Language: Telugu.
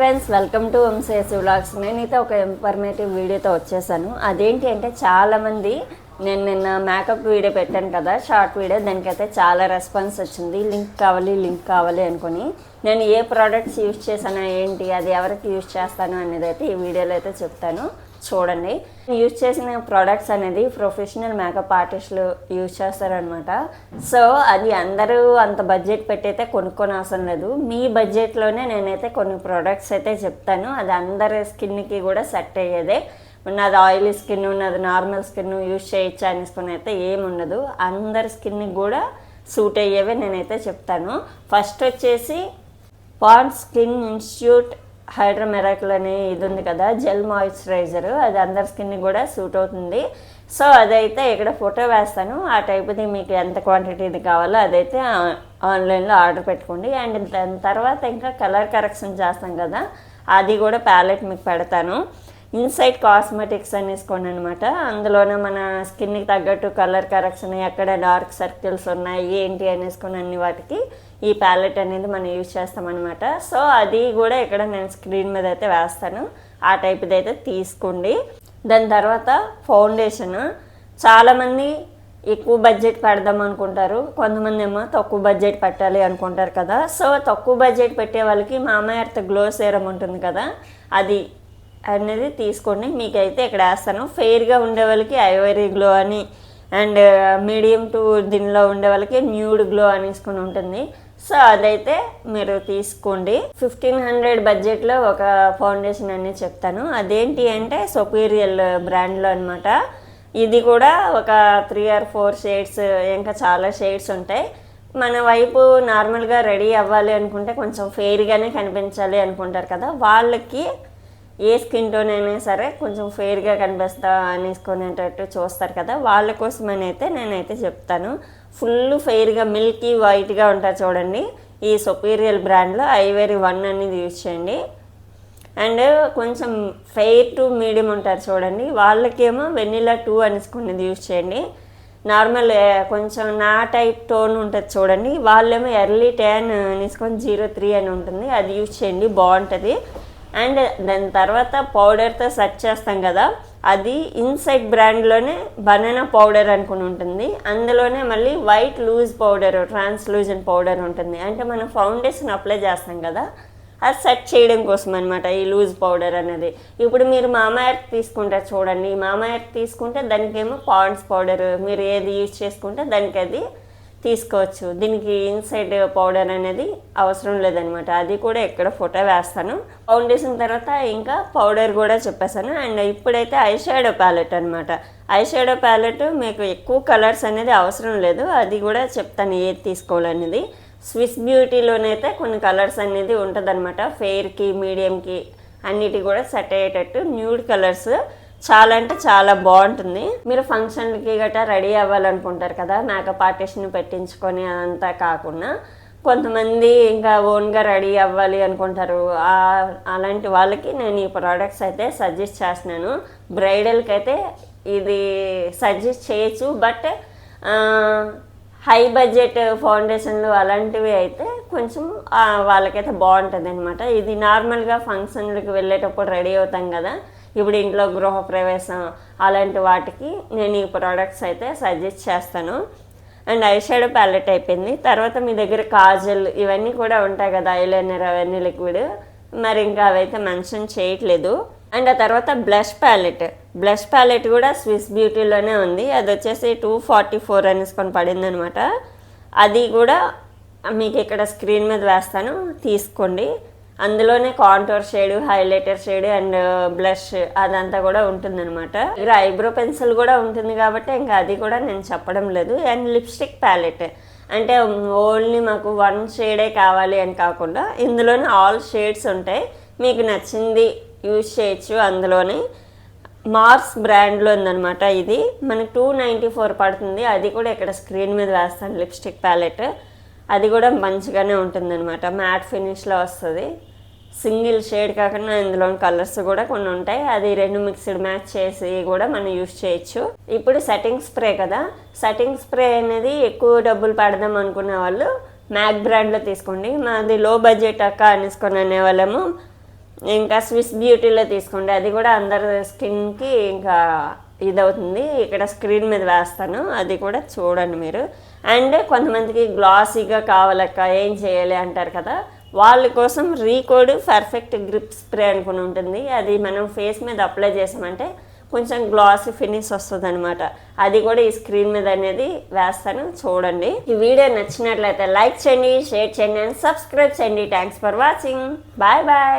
Friends, welcome to Vamshi's vlogs. నేనైతే ఒక ఇన్ఫర్మేటివ్ వీడియోతో వచ్చేసాను. అదేంటి అంటే చాలామంది నేను నిన్న మేకప్ వీడియో పెట్టాను కదా, షార్ట్ వీడియో, దానికైతే చాలా రెస్పాన్స్ వచ్చింది. లింక్ కావాలి అనుకుని నేను ఏ ప్రోడక్ట్స్ యూజ్ చేశాను, ఏంటి, అది ఎవరికి యూజ్ చేస్తాను అనేది అయితే ఈ వీడియోలో అయితే చెప్తాను. చూడండి, యూజ్ చేసిన ప్రోడక్ట్స్ అనేది ప్రొఫెషనల్ మేకప్ ఆర్టిస్టులు యూజ్ చేస్తారనమాట. సో అది అందరూ అంత బడ్జెట్ పెట్టయితే కొనుక్కొని అవసరం లేదు. మీ బడ్జెట్లోనే నేనైతే కొన్ని ప్రోడక్ట్స్ అయితే చెప్తాను. అది అందరి స్కిన్కి కూడా సెట్ అయ్యేదే. నాది ఆయిలీ స్కిన్, నాది నార్మల్ స్కిన్, యూజ్ చేయొచ్చు అనేసుకుని అయితే ఏముండదు. అందరి స్కిన్కి కూడా సూట్ అయ్యేవే నేనైతే చెప్తాను. ఫస్ట్ వచ్చేసి Pond's skin institute hydra miracle అనే ఇది ఉంది కదా, జెల్ మాయిశ్చరైజర్. అది అందరి స్కిన్ కూడా సూట్ అవుతుంది. సో అదైతే ఇక్కడ ఫోటో వేస్తాను. ఆ టైప్ది మీకు ఎంత క్వాంటిటీది కావాలో అదైతే ఆన్లైన్లో ఆర్డర్ పెట్టుకోండి. అండ్ దాని తర్వాత ఇంకా కలర్ కరెక్షన్ చేస్తాం కదా, అది కూడా ప్యాలెట్ మీకు పెడతాను. ఇన్సైట్ కాస్మెటిక్స్ అనేసుకోండి అనమాట. అందులోనే మన స్కిన్కి తగ్గట్టు కలర్ కరెక్షన్, ఎక్కడ డార్క్ సర్కిల్స్ ఉన్నాయి ఏంటి అనేసుకొని అన్ని వాటికి ఈ ప్యాలెట్ అనేది మనం యూజ్ చేస్తామన్నమాట. సో అది కూడా ఇక్కడ నేను స్క్రీన్ మీద అయితే వేస్తాను. ఆ టైప్ది అయితే తీసుకోండి. దాని తర్వాత ఫౌండేషన్. చాలామంది ఎక్కువ బడ్జెట్ పెడదాం అనుకుంటారు, కొంతమంది ఏమో తక్కువ బడ్జెట్ పెట్టాలి అనుకుంటారు కదా. సో తక్కువ బడ్జెట్ పెట్టే వాళ్ళకి మామా ఎర్త్ గ్లో సీరం ఉంటుంది కదా, అది అనేది తీసుకోండి. మీకైతే ఇక్కడ వేస్తాను. ఫెయిర్గా ఉండే వాళ్ళకి ఐవరీ గ్లో అని, అండ్ మీడియం టు దీనిలో ఉండే వాళ్ళకి న్యూడ్ గ్లో అనేసుకొని ఉంటుంది. సో అదైతే మీరు తీసుకోండి. 1500 బడ్జెట్లో ఒక ఫౌండేషన్ అనేది చెప్తాను. అదేంటి అంటే సొపీరియల్ బ్రాండ్లో అనమాట. ఇది కూడా ఒక 3 or 4 షేడ్స్, ఇంకా చాలా షేడ్స్ ఉంటాయి. మన వైపు నార్మల్గా రెడీ అవ్వాలి అనుకుంటే కొంచెం ఫెయిర్గానే కనిపించాలి అనుకుంటారు కదా, వాళ్ళకి ఏ స్కిన్ టోన్ అయినా సరే కొంచెం ఫెయిర్గా కనిపిస్తా అనేసుకునేటట్టు చూస్తారు కదా, వాళ్ళ కోసమని అయితే నేనైతే చెప్తాను. ఫుల్ ఫెయిర్గా మిల్కీ వైట్గా ఉంటారు చూడండి, ఈ సొపీరియల్ బ్రాండ్లో ఐవరీ 1 అనేది యూజ్ చేయండి. అండ్ కొంచెం ఫెయిర్ టు మీడియం ఉంటారు చూడండి, వాళ్ళకేమో వెనిలా 2 అనేసుకునేది యూజ్ చేయండి. నార్మల్ కొంచెం నా టైప్ టోన్ ఉంటుంది చూడండి, వాళ్ళేమో ఎర్లీ ట్యాన్ అనేసుకొని 03 అని ఉంటుంది, అది యూజ్ చేయండి, బాగుంటుంది. అండ్ దాని తర్వాత పౌడర్తో సెట్ చేస్తాం కదా, అది ఇన్సైడ్ బ్రాండ్లోనే బనానా పౌడర్ అనుకుని ఉంటుంది. అందులోనే మళ్ళీ వైట్ లూజ్ పౌడర్, ట్రాన్స్లూజన్ పౌడర్ ఉంటుంది. అంటే మనం ఫౌండేషన్ అప్లై చేస్తాం కదా, అది సెట్ చేయడం కోసం అనమాట ఈ లూజ్ పౌడర్ అనేది. ఇప్పుడు మీరు మామా ఎర్త్ తీసుకుంటారు చూడండి, మామా ఎర్త్ తీసుకుంటే దానికేమో పాండ్స్ పౌడర్, మీరు ఏది యూజ్ చేసుకుంటే దానికి అది తీసుకోవచ్చు. దీనికి ఇన్సైడ్ పౌడర్ అనేది అవసరం లేదనమాట. అది కూడా ఇక్కడ ఫోటో వేస్తాను. ఫౌండేషన్ తర్వాత ఇంకా పౌడర్ కూడా చెప్పేసాను. అండ్ ఇప్పుడైతే ఐ షాడో ప్యాలెట్ అనమాట. ఐ షాడో ప్యాలెట్ మీకు ఎక్కువ కలర్స్ అనేది అవసరం లేదు, అది కూడా చెప్తాను ఏది తీసుకోవాలనేది. స్విస్ బ్యూటీలోనైతే కొన్ని కలర్స్ అనేది ఉంటుంది అనమాట, ఫెయిర్కి మీడియంకి అన్నిటి కూడా సెట్ అయ్యేటట్టు న్యూడ్ కలర్స్. చాలా అంటే చాలా బాగుంటుంది. మీరు ఫంక్షన్లకి గట్రా రెడీ అవ్వాలనుకుంటారు కదా, మేకప్ ఆర్టిస్ట్ని పెట్టించుకొని అదంతా కాకుండా కొంతమంది ఇంకా ఓన్గా రెడీ అవ్వాలి అనుకుంటారు. అలాంటి వాళ్ళకి నేను ఈ ప్రోడక్ట్స్ అయితే సజెస్ట్ చేస్తున్నాను. బ్రైడల్కి అయితే ఇది సజెస్ట్ చేయొచ్చు, బట్ హై బడ్జెట్ ఫౌండేషన్లు అలాంటివి అయితే కొంచెం వాళ్ళకైతే బాగుంటుంది అనమాట. ఇది నార్మల్గా ఫంక్షన్లకు వెళ్ళేటప్పుడు రెడీ అవుతాం కదా, ఇప్పుడు ఇంట్లో గృహప్రవేశం అలాంటి వాటికి నేను ఈ ప్రోడక్ట్స్ అయితే సజెస్ట్ చేస్తాను. అండ్ ఐ షాడో ప్యాలెట్ అయిపోయింది. తర్వాత మీ దగ్గర కాజల్ ఇవన్నీ కూడా ఉంటాయి కదా, ఐలైనర్ అవన్నీ లిక్విడ్, మరి ఇంకా అవైతే మెన్షన్ చేయట్లేదు. అండ్ ఆ తర్వాత బ్లష్ ప్యాలెట్ కూడా స్విస్ బ్యూటీలోనే ఉంది. అది వచ్చేసి 244 అనేసుకొని పడింది అనమాట. అది కూడా మీకు ఇక్కడ స్క్రీన్ మీద వేస్తాను, తీసుకోండి. అందులోనే contour shade, highlighter shade and blush అదంతా కూడా ఉంటుందన్నమాట. ఇక్కడ ఐబ్రో పెన్సిల్ కూడా ఉంటుంది కాబట్టి ఇంకా అది కూడా నేను చెప్పడం లేదు. అండ్ లిప్స్టిక్ ప్యాలెట్ అంటే ఓన్లీ మాకు 1 షేడే కావాలి అని కాకుండా ఇందులోనే ఆల్ షేడ్స్ ఉంటాయి, మీకు నచ్చింది యూజ్ చేయొచ్చు. అందులోనే మార్స్ బ్రాండ్లో ఉందన్నమాట. ఇది మనకి 294 పడుతుంది. అది కూడా ఇక్కడ స్క్రీన్ మీద వేస్తాను. లిప్స్టిక్ ప్యాలెట్ అది కూడా మంచిగానే ఉంటుంది అనమాట, మ్యాట్ ఫినిష్లో వస్తుంది. సింగిల్ షేడ్ కాకుండా ఇందులో కలర్స్ కూడా కొన్ని ఉంటాయి, అది 2 మిక్స్డ్ మ్యాచ్ చేసి కూడా మనం యూజ్ చేయొచ్చు. ఇప్పుడు సెట్టింగ్ స్ప్రే కదా, సెట్టింగ్ స్ప్రే అనేది ఎక్కువ డబ్బులు పెడదాం అనుకునే వాళ్ళు మ్యాక్ బ్రాండ్లో తీసుకోండి. మాది లో బడ్జెట్ అక్క అనేసుకొని అనేవాళ్ళేమో ఇంకా స్విస్ బ్యూటీలో తీసుకోండి, అది కూడా అందరి స్కిన్కి ఇంకా ఇదవుతుంది. ఇక్కడ స్క్రీన్ మీద వేస్తాను, అది కూడా చూడండి మీరు. అండ్ కొంతమందికి గ్లాసీగా కావాలక్క ఏం చేయాలి అంటారు కదా, వాళ్ళ కోసం రీకోడ్ పర్ఫెక్ట్ గ్రిప్ స్ప్రే అనుకుని ఉంటుంది. అది మనం ఫేస్ మీద అప్లై చేసామంటే కొంచెం గ్లాసీ ఫినిష్ వస్తుంది అనమాట. అది కూడా ఈ స్క్రీన్ మీద అనేది వేస్తాను, చూడండి. ఈ వీడియో నచ్చినట్లయితే లైక్ చేయండి, షేర్ చేయండి అండ్ సబ్స్క్రైబ్ చేయండి. Thanks for watching. Bye bye.